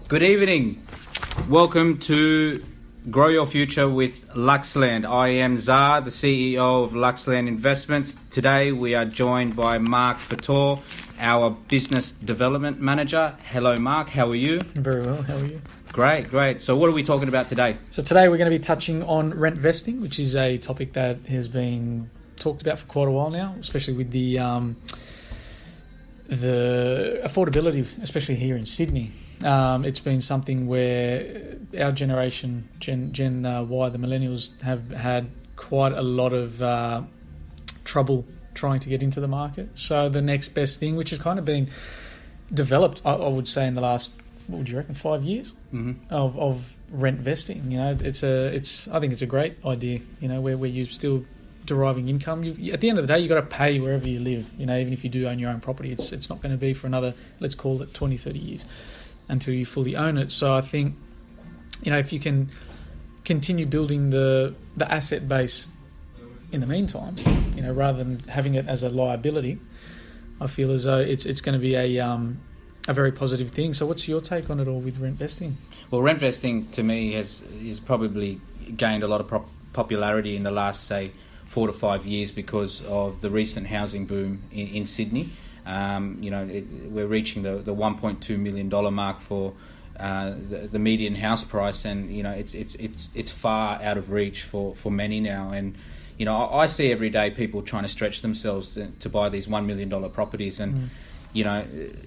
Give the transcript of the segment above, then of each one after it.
Good evening. Welcome to Grow Your Future with Luxland. I am Zar, the CEO of Luxland Investments. Today we are joined by Mark Fator, our Business Development Manager. Hello Mark, how are you? Very well, how are you? Great. So what are we talking about today? So today we're going to be touching on rent vesting, which is a topic that has been talked about for quite a while now, especially with the affordability, especially here in Sydney. It's been something where our generation, Gen Y, the millennials, have had quite a lot of trouble trying to get into the market. So the next best thing, which has kind of been developed, I would say, in the last, what would you reckon, 5 years of rent vesting. You know, I think it's a great idea. You know, where you're still deriving income. At the end of the day, you've got to pay wherever you live. You know, even if you do own your own property, it's not going to be for another, let's call it 20, 30 years until you fully own it. So I think, you know, if you can continue building the asset base in the meantime, you know, rather than having it as a liability, I feel as though it's going to be a very positive thing. So what's your take on it all with rent vesting? Well, rent vesting to me has probably gained a lot of popularity in the last, say, 4 to 5 years because of the recent housing boom in Sydney. We're reaching the $1.2 million mark for the median house price, and you know it's far out of reach for many now. And you know, I see every day people trying to stretch themselves to buy these $1 million properties, and you know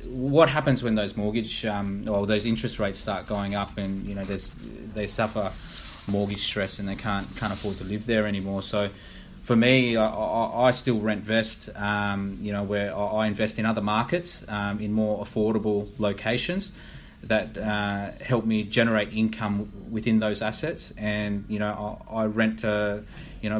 what happens when those mortgage or those interest rates start going up, and you know they suffer mortgage stress and they can't afford to live there anymore. So for me, I still rent vest, where I invest in other markets, in more affordable locations that help me generate income within those assets. And, you know, I rent a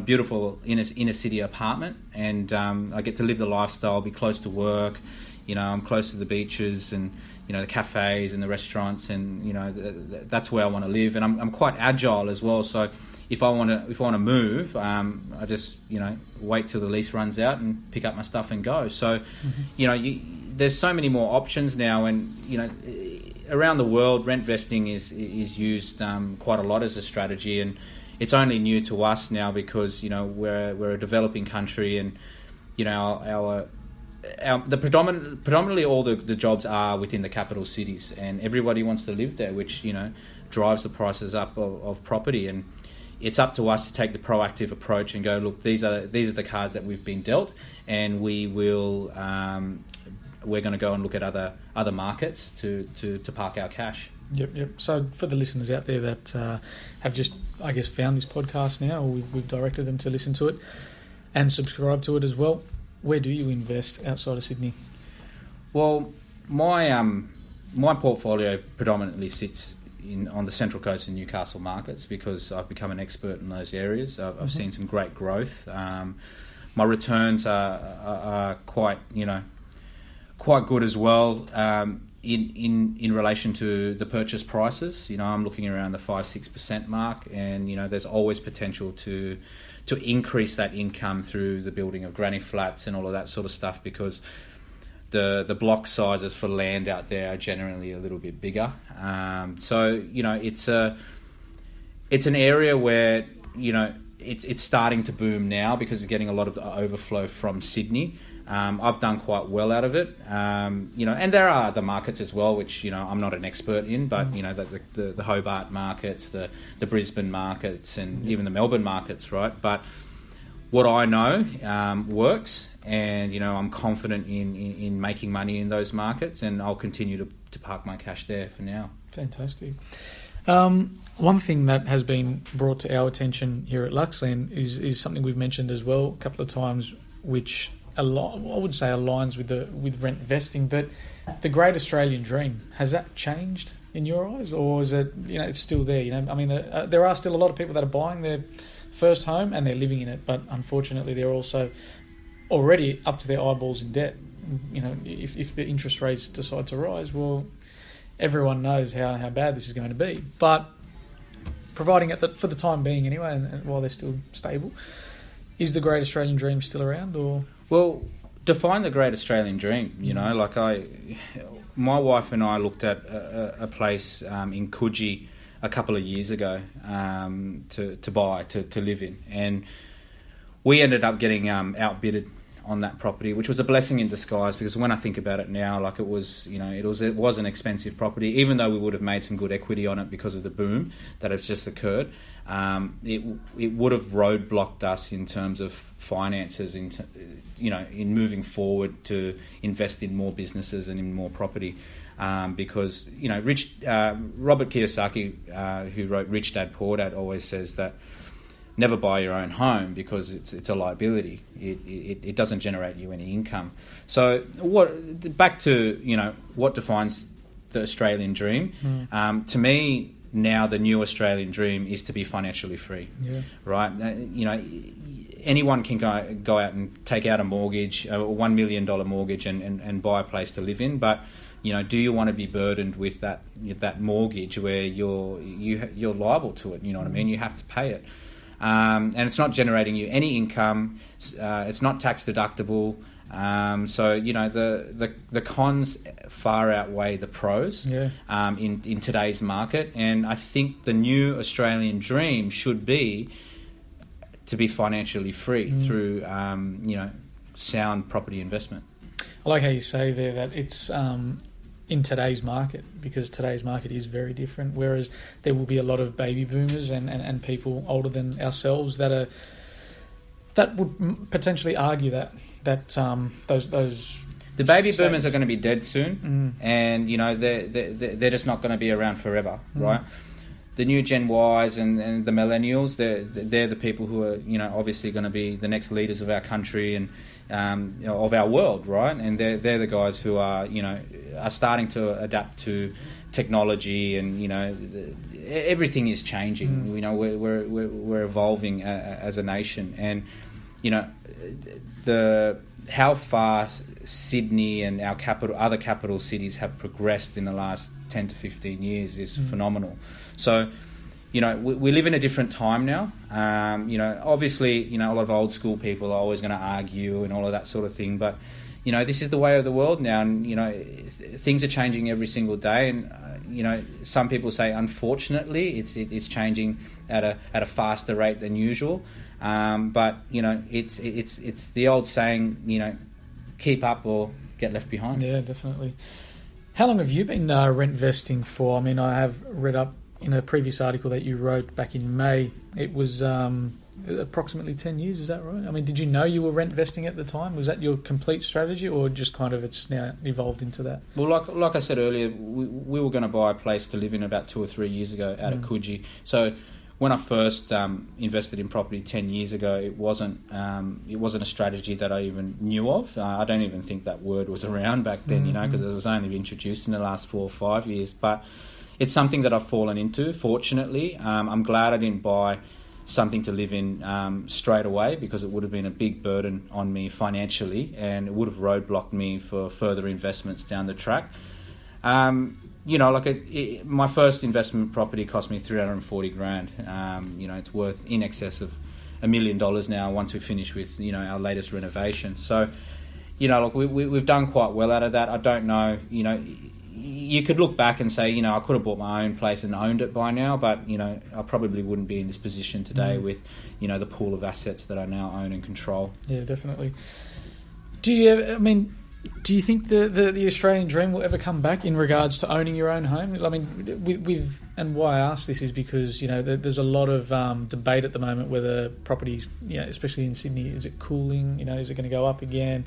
beautiful inner city apartment, and I get to live the lifestyle, be close to work. You know, I'm close to the beaches and, you know, the cafes and the restaurants, and, you know, that's where I want to live. And I'm quite agile as well. So if I want to move, I just, you know, wait till the lease runs out and pick up my stuff and go. So, you know, there's so many more options now, and you know, around the world, rent vesting is used quite a lot as a strategy, and it's only new to us now because you know we're a developing country, and you know predominantly all the jobs are within the capital cities, and everybody wants to live there, which you know drives the prices up of property. And it's up to us to take the proactive approach and go, look, these are the cards that we've been dealt, and we're going to go and look at other markets to park our cash. Yep. So for the listeners out there that have just, I guess, found this podcast now, or we've directed them to listen to it and subscribe to it as well, where do you invest outside of Sydney? Well, my portfolio predominantly sits on the Central Coast and Newcastle markets because I've become an expert in those areas. I've seen some great growth. My returns are quite good as well. In relation to the purchase prices, you know, I'm looking around the 5-6% mark, and you know, there's always potential to increase that income through the building of granny flats and all of that sort of stuff, because the block sizes for land out there are generally a little bit bigger. So you know, it's an area where you know it's starting to boom now because it's getting a lot of overflow from Sydney. I've done quite well out of it, you know, and there are other markets as well, which, you know, I'm not an expert in, but, you know, the Hobart markets, the Brisbane markets, and even the Melbourne markets, right? But what I know works, and, you know, I'm confident in making money in those markets, and I'll continue to park my cash there for now. Fantastic. One thing that has been brought to our attention here at Luxland is something we've mentioned as well a couple of times, which I would say aligns with rent vesting, but the great Australian dream, has that changed in your eyes, or is it, you know, it's still there? You know, I mean, there are still a lot of people that are buying their first home and they're living in it, but unfortunately they're also already up to their eyeballs in debt. You know, if the interest rates decide to rise, well, everyone knows how bad this is going to be. But providing it that for the time being anyway, and while they're still stable, is the great Australian dream still around, or? Well, define the great Australian dream. You know, like my wife and I looked at a place in Coogee a couple of years ago to buy, to live in, and we ended up getting outbidded on that property, which was a blessing in disguise, because when I think about it now, like it was an expensive property, even though we would have made some good equity on it because of the boom that has just occurred. It would have roadblocked us in terms of finances, in moving forward to invest in more businesses and in more property, because Robert Kiyosaki, who wrote Rich Dad Poor Dad, always says that never buy your own home because it's a liability. It doesn't generate you any income. So back to what defines the Australian dream? To me now, the new Australian dream is to be financially free. Yeah. Right? Anyone can go out and take out a mortgage, a $1 million mortgage, and buy a place to live in, but do you want to be burdened with that mortgage where you're liable to it? You know what I mean? You have to pay it. And it's not generating you any income. It's not tax deductible. So the cons far outweigh the pros. Yeah. In today's market, and I think the new Australian dream should be to be financially free through sound property investment. I like how you say there that it's in today's market, because today's market is very different, whereas there will be a lot of baby boomers and people older than ourselves that would potentially argue that those the baby boomers are going to be dead soon, and they're just not going to be around forever, right? The new Gen Ys and the millennials, they're the people who are obviously going to be the next leaders of our country and of our world, right? And they're the guys who are starting to adapt to technology, and everything is changing. We're evolving as a nation, and how far Sydney and our other capital cities have progressed in the last 10 to 15 years is phenomenal. So, we live in a different time now. Obviously, a lot of old school people are always going to argue and all of that sort of thing. But, this is the way of the world now. And, things are changing every single day. And, some people say, unfortunately, it's changing at a faster rate than usual. But, it's the old saying, keep up or get left behind. Yeah, definitely. How long have you been rentvesting for? I mean, I have read up in a previous article that you wrote back in May. It was approximately 10 years, is that right? I mean, did you know you were rentvesting at the time? Was that your complete strategy, or just kind of it's now evolved into that? Well, like I said earlier, we were going to buy a place to live in about 2 or 3 years ago out of Coogee. So when I first invested in property 10 years ago, it wasn't a strategy that I even knew of. I don't even think that word was around back then, because it was only introduced in the last 4 or 5 years. But it's something that I've fallen into, fortunately. I'm glad I didn't buy something to live in straight away, because it would have been a big burden on me financially, and it would have roadblocked me for further investments down the track. My first investment property cost me $340,000. It's worth in excess of $1 million now once we finish with our latest renovation. So, we've done quite well out of that. I don't know, you could look back and say, I could have bought my own place and owned it by now, but I probably wouldn't be in this position today with the pool of assets that I now own and control. Yeah, definitely. Do you think the Australian dream will ever come back in regards to owning your own home? I mean, and why I ask this is because, there's a lot of debate at the moment whether properties, especially in Sydney, is it cooling? Is it going to go up again?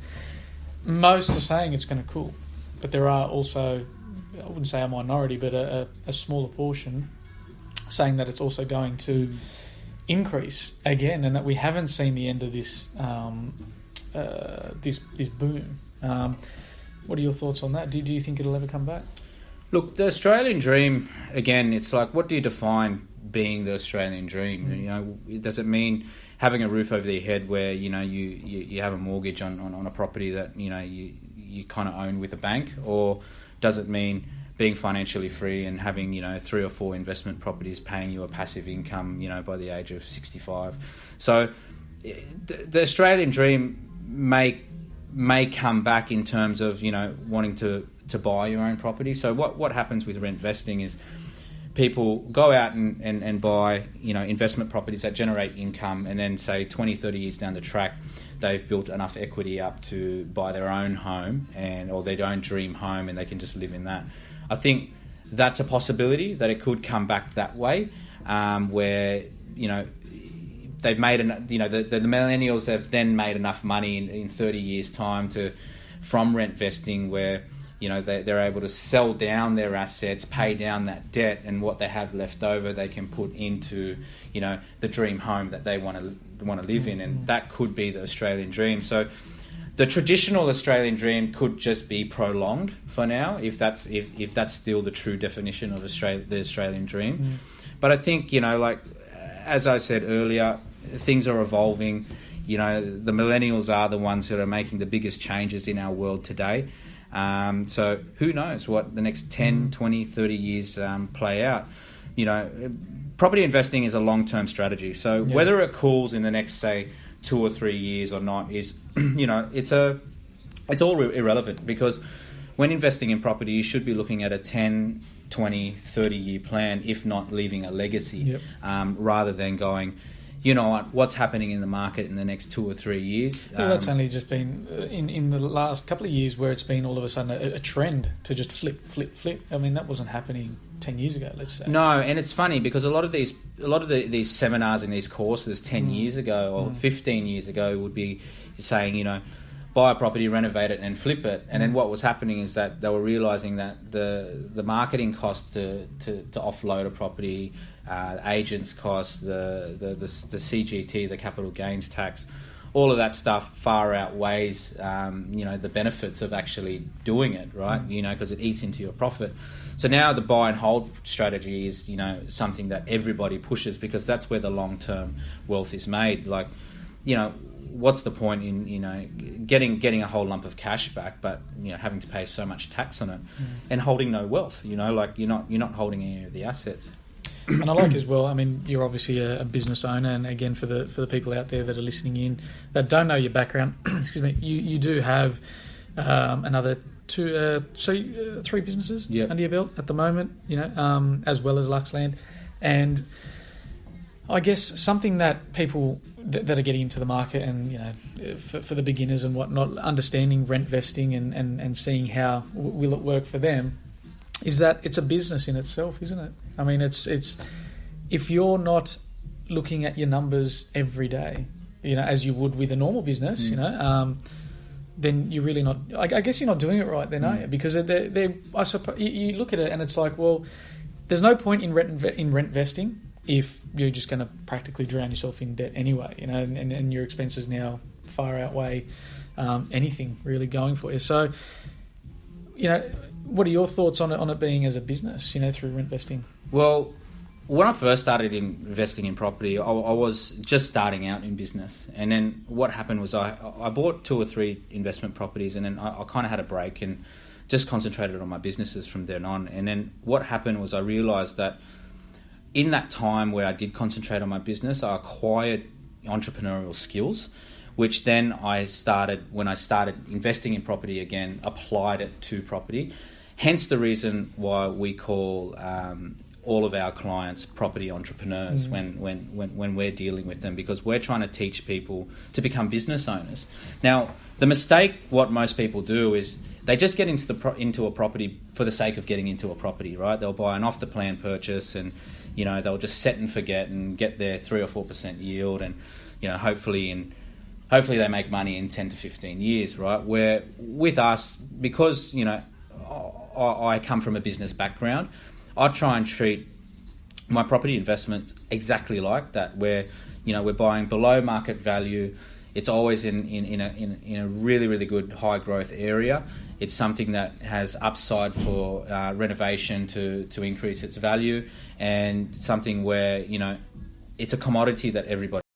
Most are saying it's going to cool. But there are also, I wouldn't say a minority, but a smaller portion saying that it's also going to increase again, and that we haven't seen the end of this this boom. What are your thoughts on that? Do you think it'll ever come back? Look, the Australian dream, again, it's like, what do you define being the Australian dream? Does it mean having a roof over your head where, you have a mortgage on a property that, you kind of own with a bank? Or does it mean being financially free and having, 3 or 4 investment properties paying you a passive income, by the age of 65? So the Australian dream may may come back in terms of, wanting to buy your own property. So what happens with rent vesting is people go out and buy, investment properties that generate income, and then say 20, 30 years down the track, they've built enough equity up to buy their own home or their own dream home, and they can just live in that. I think that's a possibility that it could come back that way, where, they've made, the millennials have then made enough money in 30 years' time from rent vesting where, they're able to sell down their assets, pay down that debt, and what they have left over they can put into, the dream home that they want to live in, and that could be the Australian dream. So the traditional Australian dream could just be prolonged for now, if that's still the true definition of the Australian dream. But I think, as I said earlier, things are evolving. The millennials are the ones who are making the biggest changes in our world today. So who knows what the next 10, 20, 30 years play out. Property investing is a long-term strategy. So whether it cools in the next, say, 2 or 3 years or not is, it's all irrelevant, because when investing in property, you should be looking at a 10, 20, 30-year plan, if not leaving a legacy, rather than going, what's happening in the market in the next 2 or 3 years. That's only just been in the last couple of years where it's been all of a sudden a trend to just flip. I mean, that wasn't happening 10 years ago, let's say. No, and it's funny because a lot of these seminars and these courses 10 years ago or 15 years ago would be saying, buy a property, renovate it, and flip it. And then what was happening is that they were realising that the marketing cost to offload a property, agents' costs, the CGT, the capital gains tax, all of that stuff far outweighs the benefits of actually doing it, right? Because it eats into your profit. So now the buy and hold strategy is something that everybody pushes, because that's where the long-term wealth is made. Like, what's the point in getting a whole lump of cash back, but having to pay so much tax on it and holding no wealth? Like you're not holding any of the assets. And I like as well, I mean, you're obviously a business owner, and again, for the people out there that are listening in that don't know your background, excuse me, you do have another three businesses under your belt at the moment, as well as Luxland. And I guess something that people that are getting into the market and, for the beginners and whatnot, understanding rent vesting and seeing how will it work for them, is that it's a business in itself, isn't it? I mean, it's if you're not looking at your numbers every day, as you would with a normal business, then you're really not. I guess you're not doing it right then, are you? Because I suppose you look at it and it's like, well, there's no point in rent vesting if you're just going to practically drown yourself in debt anyway, and your expenses now far outweigh anything really going for you. So, what are your thoughts on it being as a business, through rent vesting? Well, when I first started investing in property, I was just starting out in business. And then what happened was I bought 2 or 3 investment properties, and then I kind of had a break and just concentrated on my businesses from then on. And then what happened was I realised that in that time where I did concentrate on my business, I acquired entrepreneurial skills, which then when I started investing in property again, applied it to property. Hence the reason why we call all of our clients property entrepreneurs when we're dealing with them, because we're trying to teach people to become business owners. Now, the mistake what most people do is they just get into a property for the sake of getting into a property, right? They'll buy an off-the-plan purchase and, they'll just set and forget and get their 3 or 4% yield, and, hopefully they make money in 10 to 15 years, right? Where with us, because, I come from a business background, I try and treat my property investment exactly like that, where, we're buying below market value. It's always in a really, really good high growth area. It's something that has upside for renovation to increase its value, and something where, it's a commodity that everybody